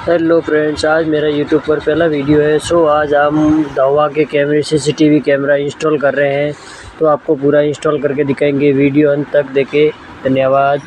Hello friends, आज मेरा YouTube पर पहला वीडियो है। सो आज हम धुआ के कैमरे CCTV कैमरा इंस्टॉल कर रहे हैं, तो आपको पूरा इंस्टॉल करके दिखाएंगे। वीडियो अंत तक देखें। धन्यवाद।